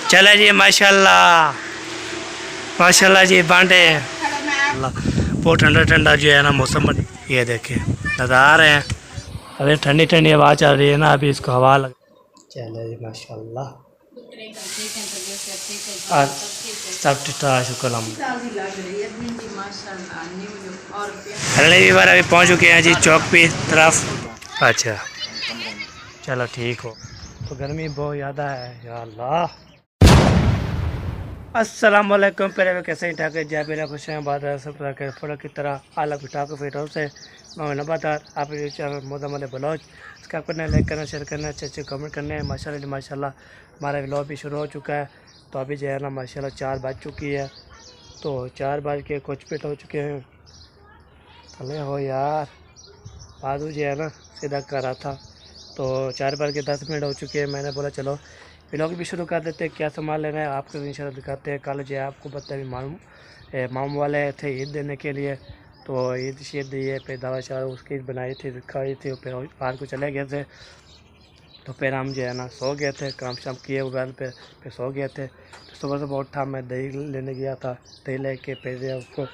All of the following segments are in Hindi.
चले जी माशाल्लाह माशाल्लाह जी बांटे बहुत ठंडा ठंडा जो है ना मौसम ये देखे नज़र आ रहे हैं। अरे ठंडी ठंडी हवा चल रही है ना अभी इसको हवा लग चले जी माशाल्लाह और सब ठीक ठाक शुक्र अगले भी बार अभी पहुँच चुके हैं जी चौक पे तरफ। अच्छा चलो ठीक हो। तो गर्मी बहुत ज़्यादा है या अल्लाह। अस्सलाम वालेकुम पहले कैसे ही ठाक जय मेरा खुश हैं बात है सब फड़ा की तरह अलग बिठा के फिर से मैं नबादार आप चैनल मोदमद बलोच इसका करना लाइक करना शेयर करना अच्छे अच्छे कमेंट करने हैं। माशाल्लाह हमारा व्लॉग भी शुरू हो चुका है। तो अभी जो है ना माशाल्लाह 4 बज चुकी है। तो 4 बज के कुछ पिट हो चुके हैं। चले हो यार बाजू जो है ना सीधा कर रहा था। तो 4 बज के 10 मिनट हो चुके हैं। मैंने बोला चलो व्लॉग भी शुरू कर देते हैं। क्या सामान लेना है आपको इंशाल्लाह दिखाते हैं। कल जो है आपको पता है मामू वाले थे ईद देने के लिए। तो ईद शीद दिए फिर दवा शाह उसकी बनाई थी खाई थी फिर बाहर को चले गए थे। तो फिर हम जो है ना सो गए थे काम शाम किए मोबाइल पे फिर सो गए थे। तो सुबह सुबह उठा मैं दही लेने गया था। दही लेके फिर उसको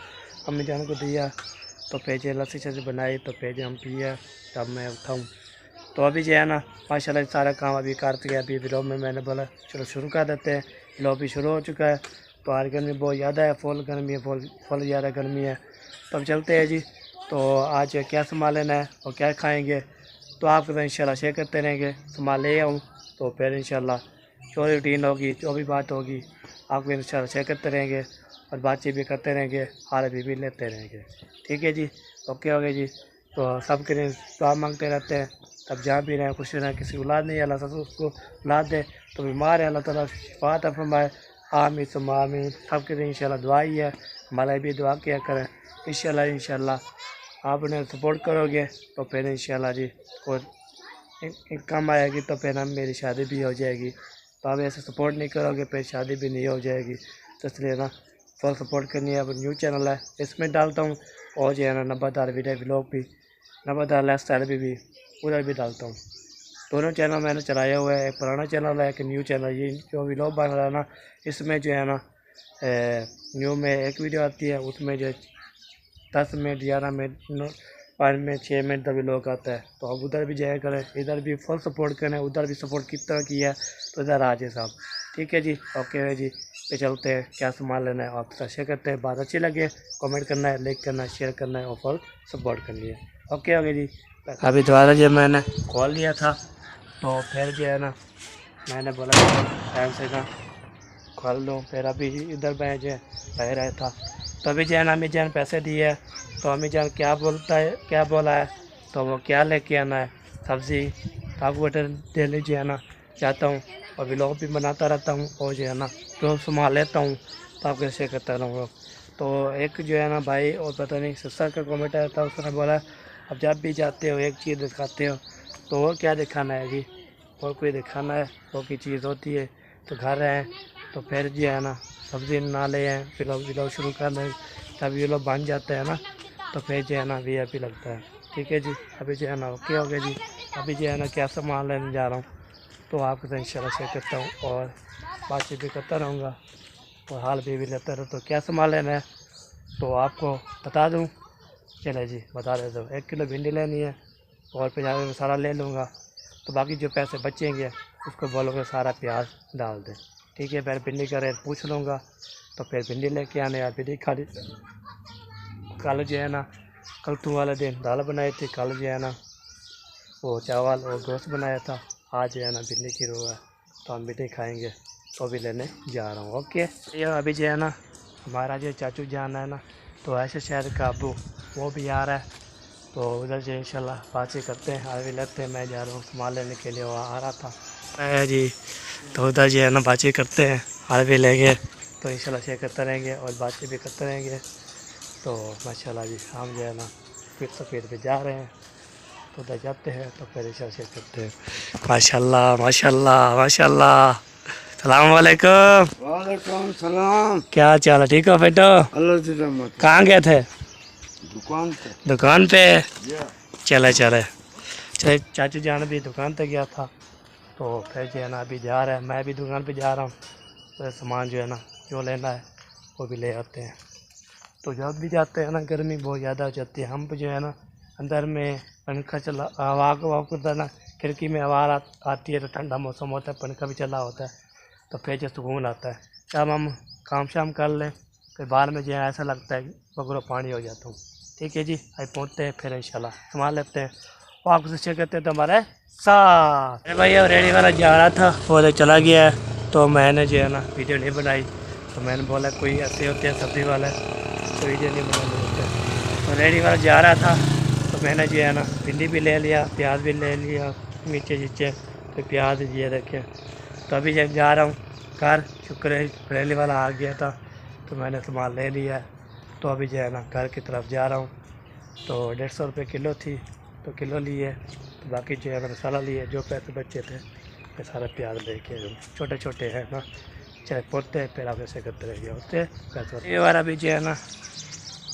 अम्मी जान को दिया। तो फिर लस्सी शस्सी बनाई तो फिर हम पिया तब मैं उठाऊँ। तो अभी जो है ना माशाल्लाह सारा काम अभी करते गया। अभी व्लॉग में मैंने बोला चलो शुरू कर देते हैं। व्लॉग भी शुरू हो चुका है। तो आज गर्मी बहुत ज़्यादा है फुल गर्मी है फुल ज़्यादा गर्मी है। तो अब चलते हैं जी। तो आज क्या सामान लेना है और क्या खाएंगे तो आपके साथ इंशाल्लाह शेयर करते रहेंगे। सामान ले आऊँ तो फिर इंशाल्लाह जो रूटीन होगी जो भी बात होगी आपको इंशाल्लाह शेयर करते रहेंगे और बातचीत भी करते रहेंगे हाल भी लेते रहेंगे। ठीक है जी ओके हो गए जी। तो सब के लिए दुआ मांगते रहते हैं तब जहाँ भी रहें खुश रहें। किसी औलाद नहीं अल्लाह सब उसको औलाद दे तो बीमार है अल्लाह ताला शिफा अता फरमाए आमीन सुम्मा आमीन। सब के लिए इंशाल्लाह दुआ ही है। हमारा भी दुआ किया करें इंशाल्लाह आप उन्हें सपोर्ट करोगे तो फिर इंशाल्लाह जी और काम आएगी तो फिर हम मेरी शादी भी हो जाएगी। तो आप ऐसे सपोर्ट नहीं करोगे फिर शादी भी नहीं हो जाएगी। तो इसलिए ना फुल सपोर्ट करनी है। अब न्यू चैनल है इसमें डालता हूँ और जो है ना नबादार वीडियो व्लॉग भी नबादार लाइफ स्टाइल भी उधर भी डालता हूँ। दोनों चैनल मैंने चलाया हुआ है। एक पुराना चैनल है एक न्यू चैनल। ये जो व्लॉग बन रहा है ना इसमें जो है ना न्यू में एक वीडियो आती है उसमें जो 10 मिनट 11 मिनट 5 मिनट 6 मिनट का व्लॉग आता है। तो अब उधर भी जाया करें इधर भी फुल सपोर्ट करें उधर भी सपोर्ट किस तरह किया है तो इधर आ जाए साहब। ठीक है जी ओके है जी पे चलते हैं क्या सामान लेना है आपके साथ शेयर करते हैं। बात अच्छी लगे कमेंट करना है लाइक करना है शेयर करना है और फुल सपोर्ट करनी है। ओके ओके जी। अभी दोबारा जब मैंने कॉल लिया था तो फिर जो है ना मैंने बोला टाइम से ना खोल लूँ। फिर अभी इधर मैं जो रह रहा था तो अभी जो है ना अम्मी जान पैसे दिए है। तो अम्मी जान क्या बोला है तो वो क्या लेके आना है सब्ज़ी तो आपको डेली जो है ना जाता हूँ और व्लॉग भी बनाता रहता हूँ और जो है ना जो सामान लेता हूँ तो आपको शेयर करता रहूँगा। तो एक जो है ना भाई और पता नहीं सिस्टर का कमेंट आया था उसने बोला अब जब भी जाते हो एक चीज़ दिखाते हो तो वो क्या दिखाना है जी और कोई दिखाना है वो की चीज़ होती है। तो घर हैं तो फिर जो है ना सब्ज़ी ना ले आए व्लॉग शुरू कर दें तब व्लॉग बन जाता है ना तो फिर जो है ना VIP लगता है। ठीक है जी अभी जो है ना ओके हो गया जी। अभी जो है ना क्या सामान लेने जा रहा हूँ तो आपके साथ इंशाल्लाह शेयर करता हूँ और बातचीत भी करता रहूँगा और हाल भी लेता रहता। तो क्या सामान लेना है तो आपको बता दूँ चले जी बता देता हूँ। 1 किलो भिंडी लेनी है और प्याज सारा ले लूँगा। तो बाकी जो पैसे बचेंगे उसको बोलोगे सारा प्याज डाल दें। ठीक है फिर भिंडी का रेट पूछ लूँगा तो फिर भिंडी लेके आने या भिंडी खा ली। कल जो है ना कल वाले दिन दाल बनाई थी कल जो है ना वो चावल और गोश्त बनाया था। आज जो है ना भिंडी की रो है तो हम भिंडी खाएँगे तो भी लेने जा रहा हूँ। ओके ये अभी जो है ना हमारा जो चाचू जाना है ना तो ऐसे शहर का अबू वो भी आ रहा है। तो उधर जो इंशाल्लाह बातचीत करते हैं हाल भी लेते हैं। मैं जा रहा हूँ सामान लेने के लिए वहाँ आ रहा था जी। तो उधर जो है ना बातचीत करते हैं हाल भी लेंगे तो इंशाल्लाह शेयर करते रहेंगे और बातचीत भी करते रहेंगे। तो माशाल्लाह जी हम जो है ना स्पीड पे जा रहे हैं तो उधर जाते हैं तो फिर इंशाल्लाह शेयर करते हैं। माशाल्लाह माशाल्लाह माशाल्लाह सलाम वालेकुम। वालेकुम सलाम। क्या चाल है ठीक हो बेटो अल्लाह की रहमत। कहाँ गए थे दुकान पे चले चाचू जान भी दुकान पे गया था। तो फिर जो है ना अभी जा रहा है मैं भी दुकान पे जा रहा हूँ। तो सामान जो है ना जो लेना है वो भी ले आते हैं। तो जब भी जाते हैं ना गर्मी बहुत ज़्यादा हो जाती है, हम जो है ना अंदर में पंखा चला हवा करता है ना, खिड़की में हवा आती है तो ठंडा मौसम होता है, पंखा भी चला होता है तो फिर जो सुकून आता है। जब हम काम शाम कर लें फिर बाहर में जो है ऐसा लगता है बगरो पानी हो जाता हूँ। ठीक है जी, आज पहुँचते हैं फिर इंशाल्लाह संभाल लेते हैं और आपको शेयर करते हैं तो हमारे साथ। अरे भाई अब रेडी वाला जा रहा था वो तो चला गया है, तो मैंने जो है ना वीडियो नहीं बनाई। तो मैंने बोला कोई ऐसे होते हैं सब्ज़ी वाले तो वीडियो नहीं बनाने होते। तो रेडी वाला जा रहा था तो मैंने जो है ना भिंडी भी ले लिया, प्याज भी ले लिया, नीचे नीचे फिर प्याज ये रखे। तो अभी जब जा रहा हूँ घर, शुक्र है रेली वाला आ गया था तो मैंने सामान ले लिया है। तो अभी जो है ना घर की तरफ जा रहा हूँ। तो 150 रुपये किलो थी तो किलो लिए, तो बाकी जो है मैंने मसाला लिए, जो पैसे बचे थे मैं सारा प्याज लेके छोटे छोटे हैं ना चाहे पोते हैं फिर आप ऐसे करते रहिए होते पैसे। ये बार अभी जो है ना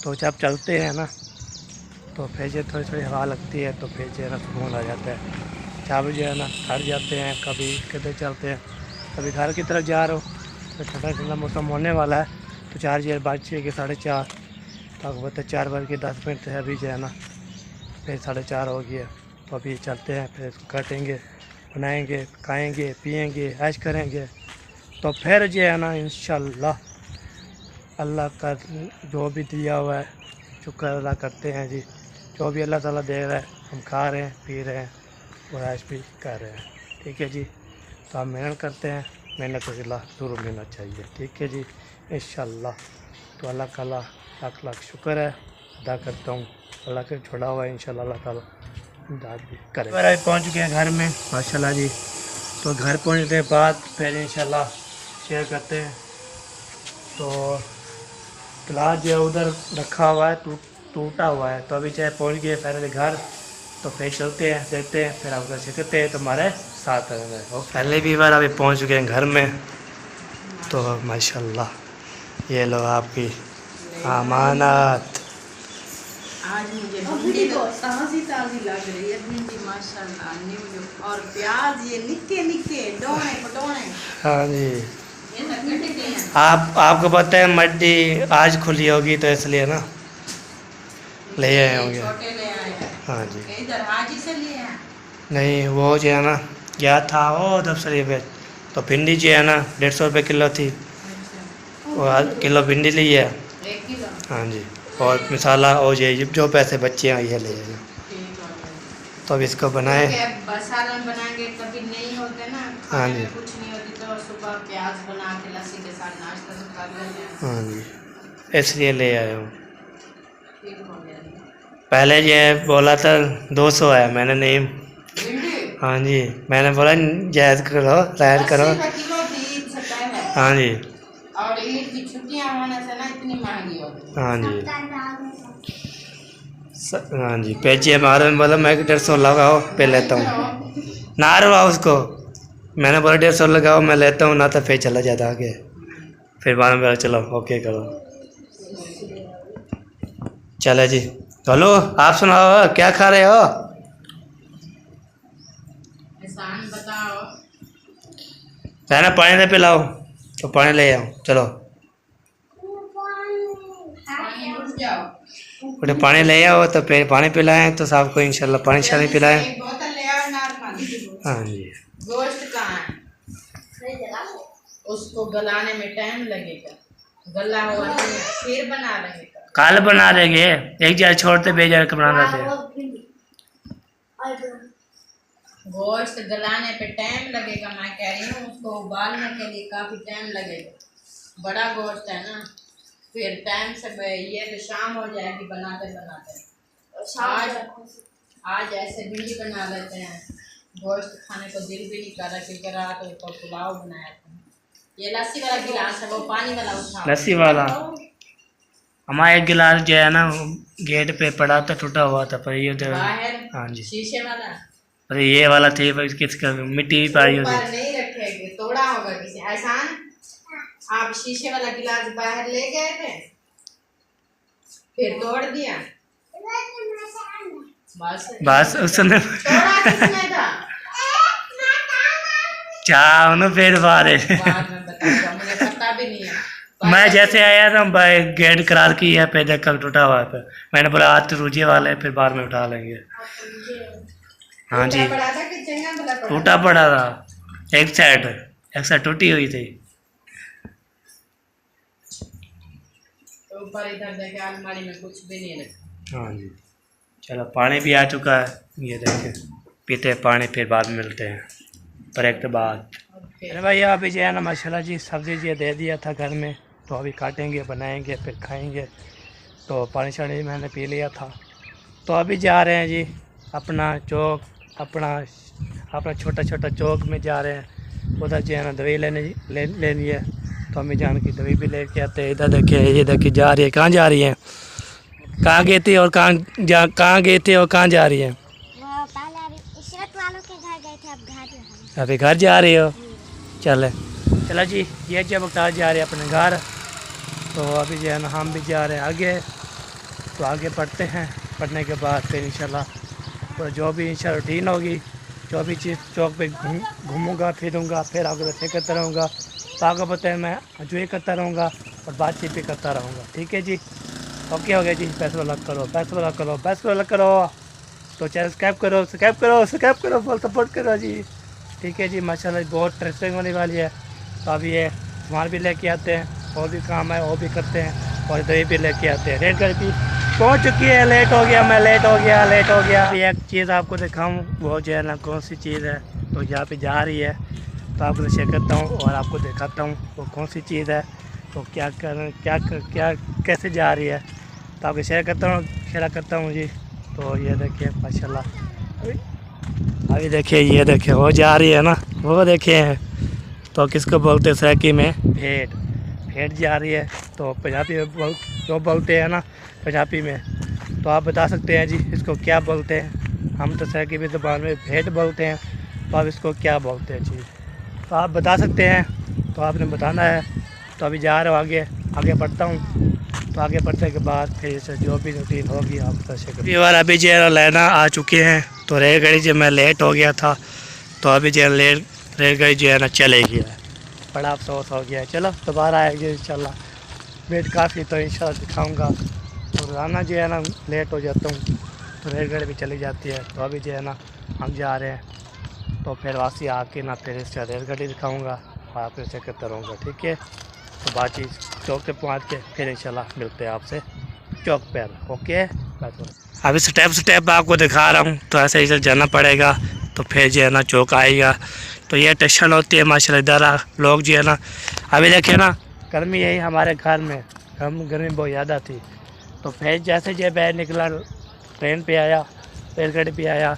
तो जब चलते हैं ना तो फिर जो थोड़ी थोड़ी हवा लगती है तो फिर जो है ना सुकून आ जाता है। जब जो है ना घर जाते हैं कभी किधर चलते हैं, कभी घर की तरफ जा रहा हूँ तो ठंडा ठंडा मौसम होने वाला है। तो 4 बजे बज के 4:30 तक बता 4 बज के 10 मिनट है अभी जो है ना फिर 4:30 हो गया। तो अभी चलते हैं फिर इसको काटेंगे, बनाएंगे, खाएंगे, पिएंगे, ऐश करेंगे। तो फिर जो है ना इंशाल्लाह अल्लाह का जो भी दिया हुआ है शुक्र अदा करते हैं जी। जो भी अल्लाह ताला दे रहा है हम खा रहे हैं, पी रहे हैं और ऐश भी कर रहे हैं। ठीक है जी, तो हम मेहनत करते हैं, मेहनत का सिला ज़रूर मिलना चाहिए। ठीक है जी इंशाल्लाह। तो अल्लाह का लाख लाख शुक्र है अदा करता हूँ। अल्लाह के छोड़ा हुआ है इंशाल्लाह अल्लाह ताला इमदाद भी करे। मेरा पहुँच गया घर में माशाल्लाह जी। तो घर पहुँचने के बाद फिर इंशाल्लाह शेयर करते हैं। तो गिलास जो है उधर रखा हुआ है टूटा हुआ है। तो अभी चाहे पहुँच गए पहले घर, तो फिर चलते हैं देखते हैं फिर आपका शेयर करते हैं तो हमारे साथ रहेंगे। और पहले भी बार अभी पहुँच गए घर में। तो माशाल्लाह ये लो आपकी अमानत। आज मुझे भिंडी तो ताज़ी ताज़ी लग रही है, भिंडी माशाल्लाह न्यू, और प्याज ये निक्के निक्के डोने पटोने। हाँ जी, ये सब कटे हैं। आपको पता है मंडी आज खुली होगी तो इसलिए ना ले आए होंगे। छोटे ले आए हैं। हाँ जी, इधर हाजी से लिए हैं। नहीं वो जो है ना गया था वो दफ्तरी पे, तो भिंडी जो है ना 150 रुपये किलो थी, अच्छा, वो किलो भिंडी ली है। 1 किलो। हाँ जी, और मसाला और जो पैसे बचे हैं ये ले जाना। ठीक है। तो अब इसको बनाए। सालन बनाएंगे कभी नहीं होते ना, हाँ जी, कुछ नहीं होती तो सुबह प्याज बना के लस्सी के साथ नाश्ता तो कर लेते हैं। हाँ जी, इसलिए ले आया हूँ। ठीक हो गया। पहले ये बोला था 200 है, मैंने नहीं। भिंडी हाँ जी, मैंने बोला जायज़ करो, रायत करो। 80 रुपये किलो थी ईद से पहले। हाँ जी, और ईद की छुट्टियां होने से ना इतनी महंगी हो गई। हाँ जी, हाँ जी, पेची हमारे में बोला मैं 150 लगाओ पे लेता हूँ ना रहा उसको। मैंने बोला 150 लगाओ मैं लेता हूँ ना, तो फिर चला जाता आगे। फिर बाद में बोला चलो ओके करो। चलो जी, चलो आप सुनाओ क्या खा रहे हो? एहसान बताओ। रहना पानी दे पिलाओ, तो पानी ले आओ। चलो पानी उठ जाओ। उठे पानी ले आओ तो फिर पानी पिलाएं तो सबको इंशाल्लाह पानी शानी पिलाएं। एक बोतल ले आओ नॉर्मल। हाँ जी, गोश्त कहाँ है? उसको गलाने में टाइम लगेगा, गला हुआ नहीं है, फिर बना रहेगा। कल बना देंगे, एक जगह छोड़ते बेजार के बना देते। गोश्त गलाने पे टाइम लगेगा, मैं कह रही हूँ उसको उबालने के लिए काफ़ी टाइम लगेगा। बड़ा गोश्त है ना, फिर टाइम से ये तो शाम हो जाएगी बनाते बनाते। आज ऐसे भिंडी बना लेते हैं, गोश्त खाने को दिल भी नहीं कर रहा क्योंकि रात को पुलाव बनाया था। ये लस्सी वाला गिलास है, वो पानी वाला उठा। लस्सी वाला हमारा एक गिलास जो है ना गेट पे पड़ा था, टूटा हुआ था, पर ये तो बाहर हाँ जी शीशे वाला, पर ये वाला थी पर किसका मिट्टी भी पाई ऊपर होती। नहीं रखेगी, तोड़ा होगा किसी। एहसान आप शीशे वाला गिलास बाहर ले गए थे फिर तोड़ दिया। बस उसने तोड़ा किसने था? चाह फिर बारे बाद में बताऊंगा, मुझे मैं जैसे आया था भाई गेट करार की है पे देख कर टूटा हुआ है पे मैंने बोला आज तो रूझे वाले हैं, फिर बाद में उठा लेंगे। हाँ जी पड़ा था कि चंगा भला पड़ा टूटा पड़ा था एक साइड टूटी हुई थी। तो ऊपर इधर देखे अलमारी में कुछ भी नहीं रखा। हाँ जी चलो पानी भी आ चुका है, ये देखें पीते हैं पानी, फिर बाद में मिलते हैं ब्रेक के बाद। अरे भाई अभी जो है ना माशाल्लाह जी सब्ज़ी जी दे दिया था घर में, तो अभी काटेंगे बनाएंगे फिर खाएंगे। तो पानी शानी मैंने पी लिया था, तो अभी जा रहे हैं जी अपना चौक, अपना छोटा छोटा चौक में जा रहे हैं। उधर जो है ना दवाई लेनी है, तो हमें जान की दवाई भी लेके आते हैं। इधर देखिए ये देखिए जा रही है, कहाँ जा रही है, कहाँ गई थी और कहाँ गई थी और कहाँ जा रही है? वो पहले इशरत वालों के घर गए थे, अब घर जा रहे हैं। अभी घर जा रही हो? चलो जी ये जब बता जा रहे हैं अपने घर, तो अभी जो है ना हम भी जा रहे हैं आगे। तो आगे बढ़ते हैं, पढ़ने के बाद फिर इंशाल्लाह तो जो भी इंशाल्लाह रूटीन होगी, जो भी चीज़ चौक पे घूमूंगा फिरूंगा, फिर आगे बच्चे करता रहूँगा। तो आगे बताए मैं एंजॉय करता रहूँगा और बातचीत भी करता रहूँगा। ठीक है जी, ओके हो गया जी। पैसे वाला करो, तो चैनल सब्सक्राइब करो, बहुत सपोर्ट करो जी। ठीक है जी माशाल्लाह बहुत इंटरेस्टिंग होने वाली है। तो अभी ये सामान भी लेके आते हैं, और भी काम है वो भी करते हैं, और दही भी लेके आते हैं। रेलगाड़ी भी पहुंच चुकी है, लेट हो गया। अभी एक चीज़ आपको दिखाऊं, वो जो है ना कौन सी चीज़ है, तो यहाँ पे जा रही है, तो आपको शेयर करता हूँ और आपको दिखाता हूँ वो कौन सी चीज़ है, तो क्या कैसे जा रही है, तो आपको शेयर करता हूँ जी। तो ये देखिए माशाल्लाह अभी देखिए ये देखिए वो जा रही है ना, वो देखिए तो किसको बोलते हैं सैकी में भेड़ जा रही है। तो पंजाबी में जो बोलते हैं ना पंजाबी में, तो आप बता सकते हैं जी इसको क्या बोलते हैं? हम तो सैकी की ज़बान में भेड़ बोलते हैं, तो आप इसको क्या बोलते हैं जी, तो आप बता सकते हैं, तो आपने बताना है। तो अभी जा रहा हूँ आगे बढ़ता हूँ, तो आगे बढ़ने के बाद फिर से जो भी रूटीन होगी आप दर्शक बार। अभी जो है लेना आ चुके हैं, तो रेलगाड़ी जो मैं लेट हो गया था, तो अभी जो है रेलगाड़ी जो है ना चले गया है, बड़ा अफसोस हो गया है। चलो दोबारा आएगी इंशाल्लाह, वेट काफ़ी तो इंशाल्लाह दिखाऊंगा। तो रोज़ाना जो है ना लेट हो जाता हूँ, तो रेलगाड़ी भी चली जाती है। तो अभी जो है ना हम जा रहे हैं, तो फिर वापसी आके ना फिर इससे रेलगाड़ी दिखाऊँगा और आप चेक करता रहूँगा। ठीक है, तो बातचीत चौक पे पहुँच के फिर इंशाल्लाह मिलते हैं आपसे चौक पर। ओके अभी स्टेप आपको दिखा रहा हूँ, तो ऐसे ही जाना पड़ेगा, तो फिर जो है ना चौक आएगा। तो ये टेंशन होती है माशाल्लाह, इधर लोग जो है ना अभी देखिए ना गर्मी यही हमारे घर में गर्मी बहुत ज़्यादा थी। तो फिर जैसे जो बाहर निकला ट्रेन पे आया, रेलगाड़ी पे आया,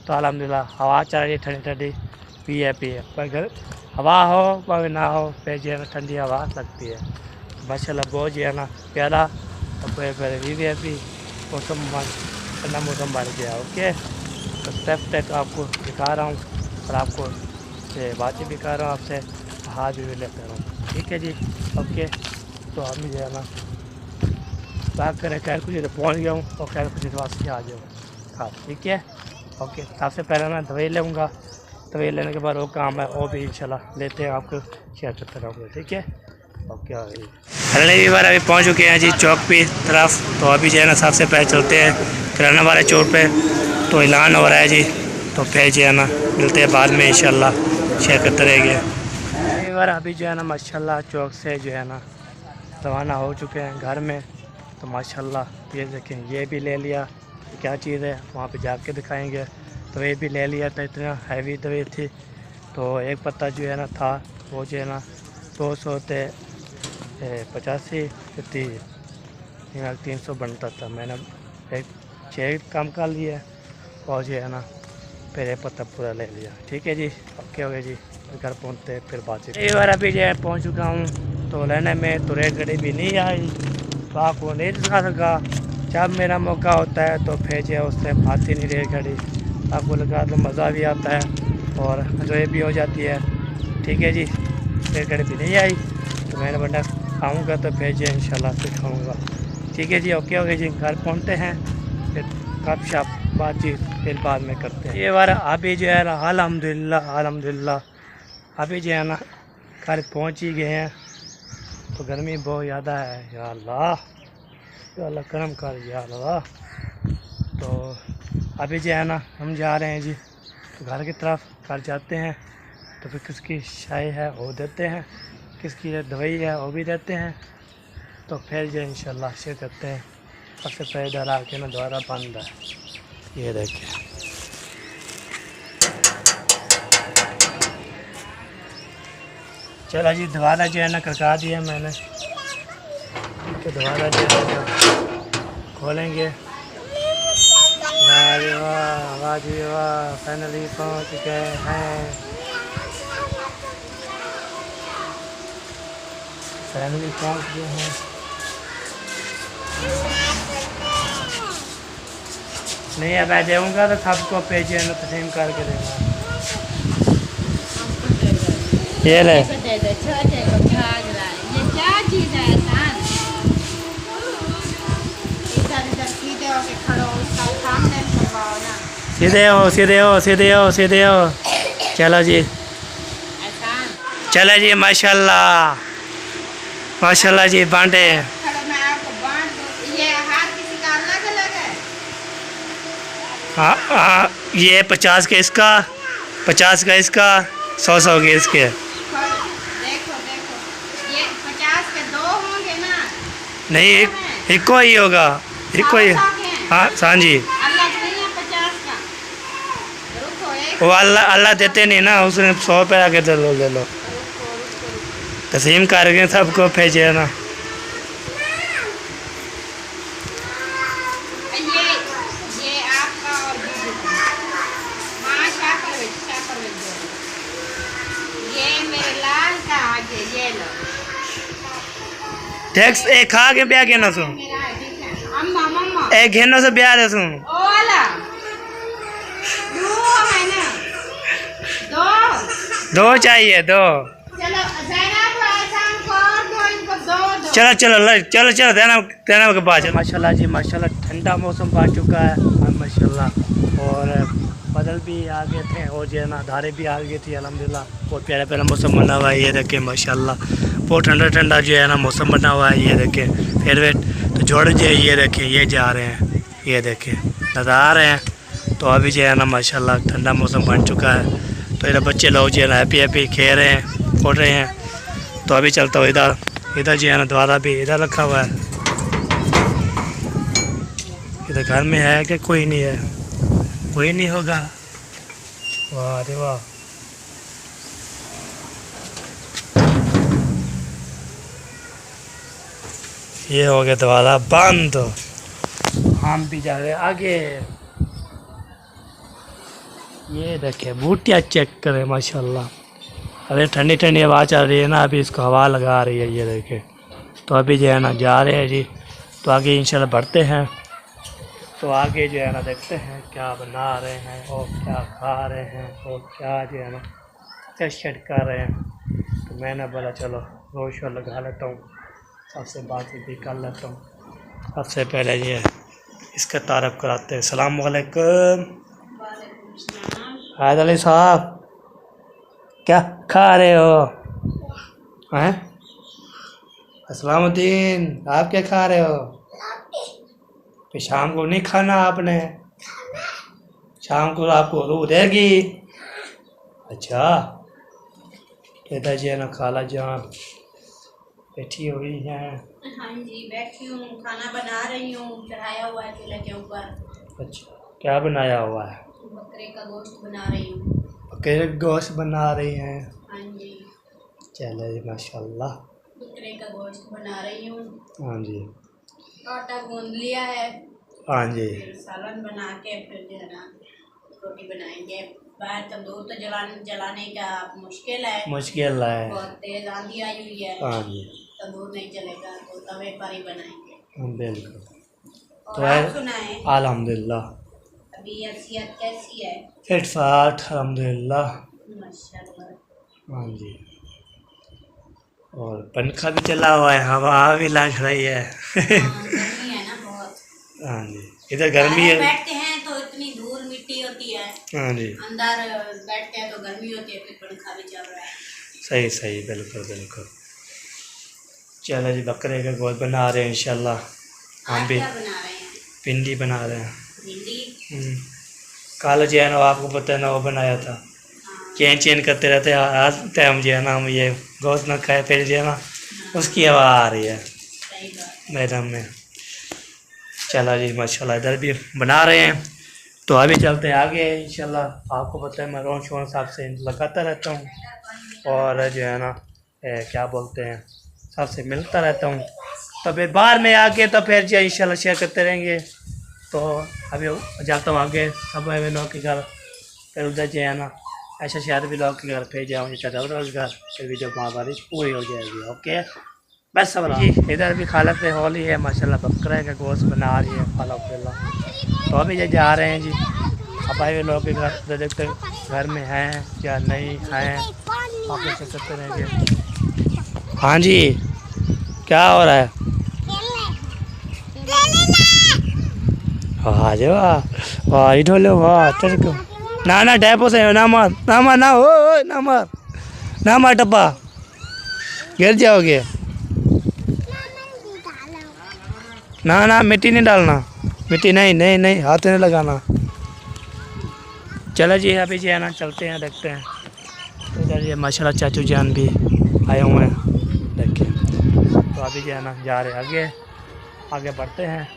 तो अल्हम्दुलिल्लाह हवा चल रही ठंडी ठंडी पी है पर हवा हो पर ना हो, फिर जो है ना ठंडी हवा लगती है माशाल्लाह बहुत जो है ना प्यारा। और फिर भी मौसम ठंडा मौसम बन गया। ओके तो स्टेप आपको दिखा रहा हूँ और आपको से बातें भी कर रहा हूँ, आपसे हाथ भी लेता रहा हूँ। ठीक है जी, ओके तो हम जो है ना बात करें खैर कुछ तो पहुँच गया हूँ, और खैर कुछ वापस आ जाऊँ। हाँ ठीक है, ओके सबसे पहले मैं दवाई लूँगा, दवाई लेने के बाद वो काम है वो भी इंशाल्लाह लेते हैं, आपको शेयर करते रहूँगा। ठीक है, ओके अगली बार अभी पहुँच चुके हैं जी चौक पे तरफ। तो अभी जो है ना सबसे पहले चलते हैं किराना वाले चौक पे, तो ऐलान हो रहा है जी, तो फिर जो है ना मिलते हैं बाद में इंशाल्लाह शेयर करते रहेंगे। अगली बार अभी जो है ना माशाल्लाह चौक से जो है ना रवाना हो चुके हैं घर में। तो माशाल्लाह ये देखें ये भी ले लिया, क्या चीज़ है वहाँ पे जाके दिखाएंगे। तो ये भी ले लिया था, इतना हैवी दवाई थी। तो एक पत्ता जो है ना था वो जो है ना 200 थे 85 300 बनता था। मैंने एक 6 कम कर लिया और जो है ना फिर एक पत्ता पूरा ले लिया। ठीक है जी, ओके हो गया जी, घर पहुँचते फिर बातचीत। एक बार अभी जो है पहुँच चुका हूँ, तो लेने में तो रेलगाड़ी भी नहीं आई, तो आपको नहीं दिखा सका। जब मेरा मौका होता है तो फिर जो है उस टाइम आती नहीं रेलगाड़ी, आपको लगा तो मज़ा भी आता है और एंजॉय भी हो जाती है। ठीक है जी, रेलगाड़ी भी नहीं आई, तो मैंने बंदा खाऊँगा तो फिर जो इंशाल्लाह सिखाऊँगा। ठीक है जी, ओके हो गया जी, घर पहुँचते हैं फिर गप शप बातचीत फिर बाद में करते हैं। ये बार अभी जो है ना अल्हम्दुलिल्लाह अभी जो है ना घर पहुँच ही गए हैं। तो गर्मी बहुत ज़्यादा है। या अल्लाह करम कर या अल्लाह। तो अभी जो है ना हम जा रहे हैं जी घर की तरफ। घर जाते हैं तो फिर किसकी चाय है वो देते हैं, किसकी दवाई है वो भी देते हैं। तो फिर जो इंशाल्लाह शेयर करते हैं। सबसे पहले इधर आके ना द्वारा बंद है, ये देखिए। चलो जी दोबारा जो है ना खड़का दिया मैंने, तो दोबारा जो है ना खोलेंगे। वाह जी वाह, वाह जी वाह, फाइनली पहुँच गए हैं। फाइनली पहुँच गए हैं। नहीं अब मैं देऊँगा तो सबको पेज है ना तस्लीम करके देगा। ये ले सीधे हो सीधे हो सीधे हो सीधे हो। चलो जी चलो जी माशाल्लाह माशाल्लाह जी बांटे। हाँ हाँ ये 50 का इसका, 50 का इसका, 100 के इसके। देखो देखो ये 50 के 2 होंगे ना। नहीं एक को ही होगा, एक को ही। हाँ सांझी अल्लाह नहीं है 50 का। रुको एक वो अल्लाह देते नहीं ना, उसने 100 रुपये आके ले लो ले लो। तस्लीम करके सबको भेजे ना। ये आपका और बीजू का। माँ शापर ये मेरे लाल का आगे ये लो। टैक्स एक खा के ब्याह के ना सुन, मेरा है ठीक है। अम्मा मम्मा एक घेनो से ब्याह दे सुन। ओ वाला दो है ना, दो चाहिए दो। चलो जैनब आसान को और दो, इनको दो चलो चलो चलो देना के पास। माशाल्लाह जी माशाल्लाह ठंडा मौसम पा चुका है माशाल्लाह। और बादल भी आ गए थे और जो है ना धारें भी आ गई थी अल्हम्दुलिल्लाह। बहुत प्यारा प्यारा मौसम बना हुआ है, ये देखें माशाल्लाह। बहुत ठंडा ठंडा जो है ना मौसम बना हुआ है, ये देखें। फिर वे तो जोड़ जो है ये देखें ये जा रहे हैं, ये देखें नज़र आ रहे हैं। तो अभी जो है ना माशाल्लाह ठंडा मौसम बन चुका है। तो इधर बच्चे लोग जो है ना हैप्पी खेल रहे हैं, फोड़ रहे हैं। तो अभी चलता हूँ इधर जो है ना द्वारा भी इधर रखा हुआ है। इधर घर में है कि कोई नहीं है, कोई नहीं होगा। वाह अरे वाह, ये हो गया द्वारा बंद। हम भी जा रहे आगे। ये देखे बूटियाँ चेक करें माशाल्लाह। अरे ठंडी ठंडी हवा चल रही है ना, अभी इसको हवा लगा रही है, ये देखे। तो अभी जो है ना जा रहे हैं जी। तो आगे इंशाल्लाह बढ़ते हैं। तो आगे जो है ना देखते हैं क्या बना रहे हैं और क्या खा रहे हैं और क्या जो है ना टेस्ट कर रहे हैं। तो मैंने बोला चलो रोश लगा लेता हूँ, सबसे बात भी कर लेता हूँ। सबसे पहले ये इसका तारफ़ कराते हैं। अस्सलाम वालेकुम हैदर अली साहब, क्या खा रहे हो हैं? अस्सलामुद्दीन आप क्या खा रहे हो? फिर शाम को नहीं खाना आपने, शाम को आपको रूह देगी। अच्छा कहता जी है ना खाला जान बैठी हुई हैं। हाँ जी बैठी हूँ, खाना बना रही हूँ, चढ़ाया हुआ है चूल्हे के ऊपर। अच्छा क्या बनाया हुआ है? बकरे का गोश्त बना रही हूँ। बकरे का गोश्त बना रही हैं? हाँ जी चलो जी माशाल्लाह। बकरे का गोश्त बना रही हूँ। हाँ जी आटा गूंद लिया है। हाँ जी फिर सालन बना के फिर जो है ना रोटी बनाएंगे। बाहर तंदूर तो जलाने का मुश्किल है, मुश्किल है। बहुत तेज आंधी आई हुई है। हाँ जी तंदूर नहीं चलेगा तो तवे पर ही बनाएंगे। बिल्कुल। और आप सुनाएं अल्हम्दुलिल्लाह अभी हैसियत कैसी है? फिट फाट अल्हम्दुलिल्लाह। माशाल्लाह। हाँ जी और पंखा भी चला हुआ है, हवा भी लग रही है। गर्मी है ना बहुत। हाँ जी इधर गर्मी है। बैठते हैं तो इतनी धूल मिट्टी होती है। हाँ जी अंदर बैठते हैं तो गर्मी होती है, फिर पंखा भी चल रहा है। सही सही बिल्कुल बिल्कुल। चलो जी बकरे का गोश्त बना रहे हैं इंशाल्लाह। हम भी क्या बना रहे हैं? भिंडी बना रहे हैं। भिंडी। कल जो है ना आपको पता है ना वो बनाया था, चेंज करते रहते हैं। हर टाइम जो है ना हम ये गोश्त ना खाए फिर जो है ना उसकी हवा आ रही है सही बात। मैडम में। चलो जी माशाल्लाह इधर भी बना रहे हैं, तो अभी चलते हैं आगे इंशाल्लाह। आपको पता है मैं रोन शोन साहब से लगाता रहता हूँ और जो है ना क्या बोलते हैं सबसे मिलता रहता हूँ। तो फिर बाहर में आके तो फिर जो इंशाल्लाह शेयर करते रहेंगे। तो अभी जाता हूँ आगे सब लोग के घर, फिर उधर जो है ना ऐसा शहर भी लोग के घर, फिर जाऊँगी चाचा के घर, फिर भी जब वहाँ बारिश पूरी हो जाएगी। ओके बस सब जी। इधर भी खाला पे होली है माशाल्लाह, बकरे का गोश्त बना रही है अल्हम्दुलिल्लाह। तो अभी ये जा रहे हैं जी अब आए लोग के घर, तो देखते घर में हैं या नहीं हैं, आप ऐसे करते रहेंगे। हाँ जी क्या हो रहा है? हाँ जो वाह इधर वाह तेरे को ना ना टैपो से ना मार ना मार ना हो ना मार टप्पा गिर जाओगे। ना ना मिट्टी नहीं डालना, मिट्टी नहीं नहीं नहीं हाथ नहीं लगाना। चलो जी अभी जो है ना चलते हैं देखते हैं। इधर ये माशाल्लाह चाचू जान भी आए हुए हैं देखे। तो अभी जो है ना जा रहे आगे आगे बढ़ते हैं,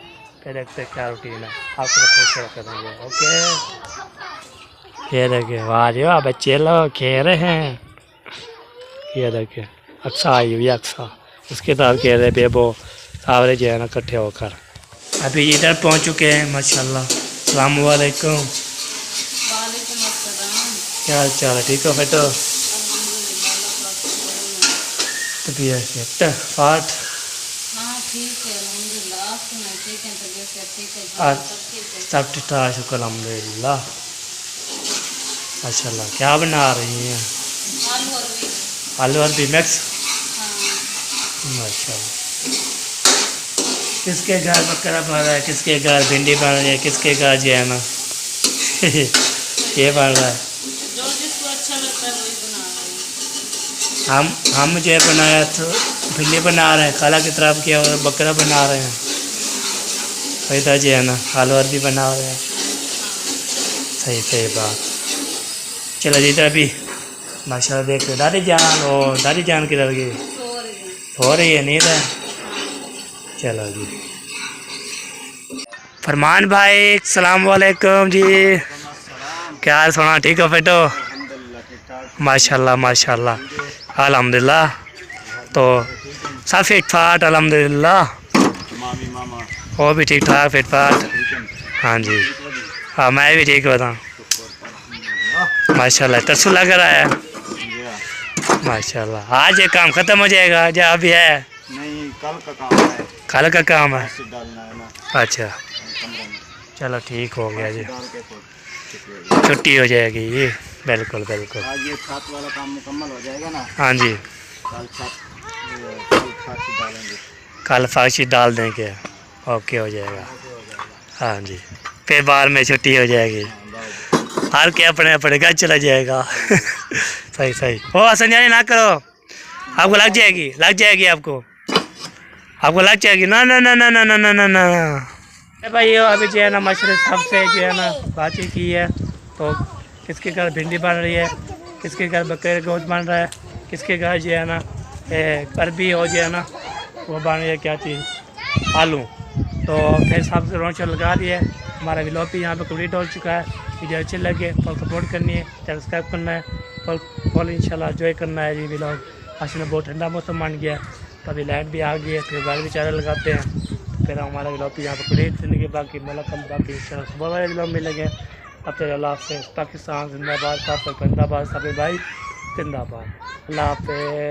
फिर देखते हैं क्या रूटीन है, आपको तो शेयर करेंगे। ओके ये देखिए वाह जी वाह बच्चे लोग खेल रहे हैं। ये देखिए अक्सा आई हुई अक्सा, उसके साथ खेल रहे बेबो सावरे जो है ना इकट्ठे होकर। अभी इधर पहुंच चुके हैं माशाल्लाह। अस्सलाम वालेकुम। वालेकुम अस्सलाम। क्या हाल चाल है? ठीक हो बेटो? तबीयत पाठ हाँ ठीक है अल्हम्दुलिल्लाह। आप सुनाए ठीक है? तबीयत से ठीक है? आज सब ठीक है? सब ठीक ठाक शुक्र अल्हम्दुलिल्लाह माशाल्लाह। क्या बना रही हैं? आलू और भी। आलू और भी मिक्स हाँ। माशाल्लाह। किसके घर बकरा बन रहा है, किसके घर भिंडी बन रही है, किसके घर जो है ना ये बन रहा है। जो जिसको अच्छा लगता है वही बना रहे हैं। हम जो है बनाया तो भिंडी बना रहे हैं, खाला की तरफ किया और बकरा बना रहे हैं। इधर जो है ना आलू और भी बना रहे हैं। सही सही बात। चलो जी इधर भी माशाल्लाह देख रहे दादी जान किधर गई? सो रही है, नींद है। चलो जी फरमान भाई सलाम वालेकुम जी। क्या हाल सोना? ठीक हो बेटो? माशाल्लाह माशाल्लाह अल्हम्दुलिल्लाह। तो सब फिट फाट अल्हम्दुलिल्लाह। वो भी ठीक ठाक फिट फाट। हाँ जी हाँ मैं भी ठीक बताऊँ माशाल्लाह। तरसू लग रहा है माशाल्लाह। आज ये काम ख़त्म हो जाएगा जो अभी है? नहीं कल का काम है, कल का काम है। डालना है ना। अच्छा चलो ठीक हो गया जी, डाल के फिर छुट्टी हो जाएगी ये। बिल्कुल बिल्कुल। आज ये छत वाला काम मुकम्मल हो जाएगा ना, हाँ जी कल छत डालेंगे। कल फाशी डाल देंगे, ओके हो जाएगा। हाँ जी फिर बाहर में छुट्टी हो जाएगी, हर के अपने अपने घर चला जाएगा। सही सही। ओ असंजानी ना करो, आपको लग जाएगी आपको लग जाएगी। ना ना ना ना ना ना ना ना ना भाई अभी जो है ना मशरफ साहब से जो है ना बातचीत की है। तो किसके घर भिंडी बन रही है, किसके घर बकरे गोश्त बन रहा है, किसके घर जो है ना अरबी हो जो है ना वो बन रही है क्या चीज़ आलू। तो फिर साहब से रोन लगा दिए। हमारा व्लॉग भी यहाँ पे कंप्लीट हो चुका है। वीडियो अच्छे लगे फॉल सपोर्ट करनी है, चैनल सब्सक्राइब करना है, फॉल इंशाल्लाह एंजॉय करना है जी व्लॉग। आज में बहुत ठंडा मौसम बन गया, तो अभी लाइट भी आ गई है, फिर गाड़ी भी चारा लगाते हैं। फिर हमारा व्लॉग भी यहाँ पर कंप्लीट करने के बाकी बाकी इंशाल्लाह सुबह वाले व्लॉग मिलेंगे। अब तक अल्लाह हाफ़िज़। पाकिस्तान जिंदाबाद, जिंदाबाद सभी भाई जिंदाबाद। अल्लाह हाफ़िज़।